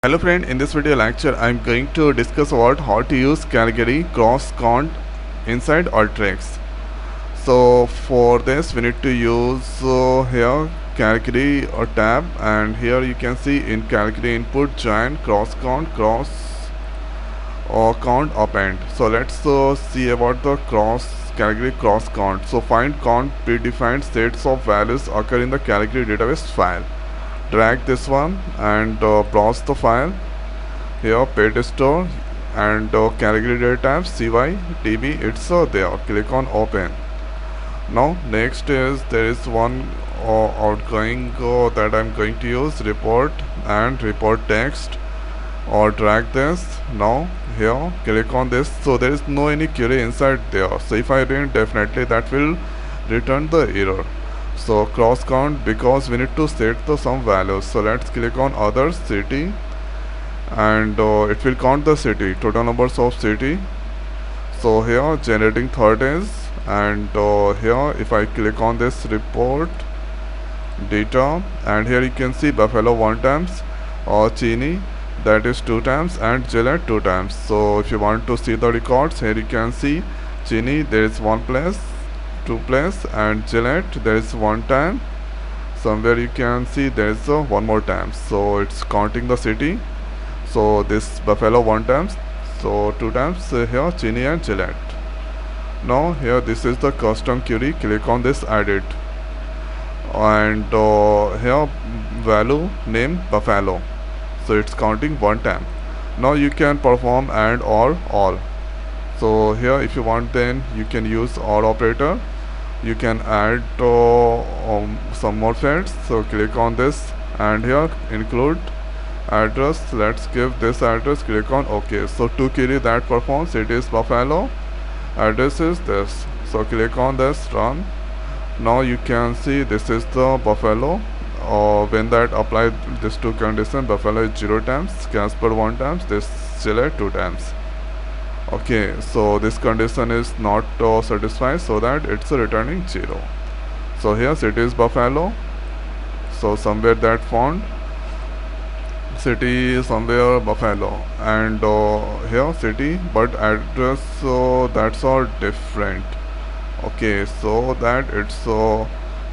Hello friend, in this video lecture I am going to discuss about how to use Calgary CrossCount inside Alteryx. So for this we need to use here Calgary tab, and here you can see in Calgary input join CrossCount count append. So let's see about the Calgary CrossCount. So find count predefined sets of values occur in the Calgary database file. Drag this one and browse the file. Here page store and Calgary data tab CYDB, it's there. Click on open. Now next is there is one outgoing that I'm going to use, report and report text, or drag this. Now here click on this. So there is no any query inside there, so if I run, definitely that will return the error. So cross count, because we need to set the some values. So let's click on other city, and it will count the city, total numbers of city. So here generating 30s, and here if I click on this report data, and here you can see Buffalo 1 times, or Chini that is 2 times, and Gillette 2 times. So if you want to see the records, here you can see Chini there is 1 place, 2 place, and Gillette there is 1 time. Somewhere you can see there is 1 more time, so it's counting the city. So this Buffalo 1 times, so 2 times here Chini and Gillette. Now here this is the custom query. Click on this edit, and here value name Buffalo, so it's counting 1 time. Now you can perform and or all. So here if you want, then you can use or operator. You can add some more fields. So click on this, and here include address. Let's give this address. Click on OK. So to query that performs, it is Buffalo, address is this. So click on this, run. Now you can see this is the Buffalo. When that applied this two condition, Buffalo is 0 times, Casper 1 times, this Gillette 2 times. Okay, so this condition is not satisfied, so that it's returning 0. So here city is Buffalo, so somewhere that found city somewhere Buffalo, and here city but address, so that's all different. Okay, so that it's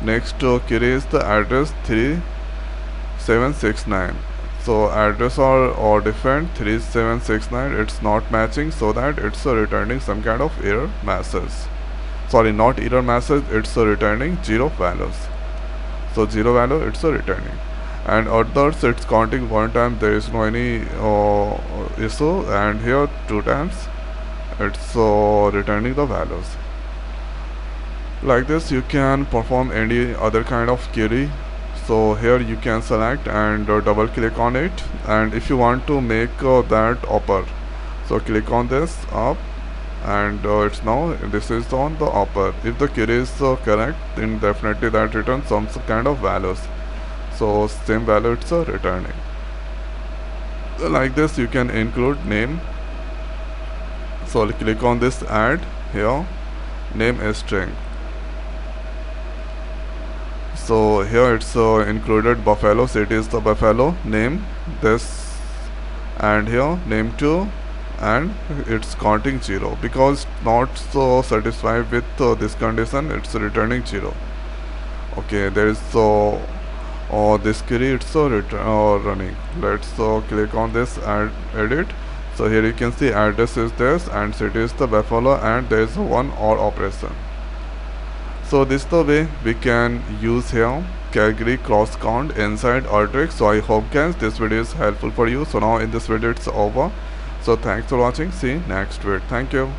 next query is the address 3769. So address or different 3769, it's not matching, so that it's returning some kind of error message. Sorry, not error message, it's returning 0 values. So 0 value it's returning, and others it's counting 1 time, there is no any issue, and here 2 times it's returning the values. Like this you can perform any other kind of query. So here you can select and double click on it, and if you want to make that upper, so click on this up, and it's now this is on the upper. If the query is correct, then definitely that returns some kind of values, so same value it's returning. Like this you can include name. So click on this add, here name is string. So here it's included Buffalo, city is the Buffalo, name this, and here name 2, and it's counting 0 because not so satisfied with this condition, it's returning 0. Okay, there is this query, it's running. Let's click on this and edit. So here you can see address is this, and city is the Buffalo, and there is one OR operation. So this is the way we can use here Calgary CrossCount inside Alteryx. So I hope guys this video is helpful for you. So now in this video it's over. So thanks for watching. See you next video. Thank you.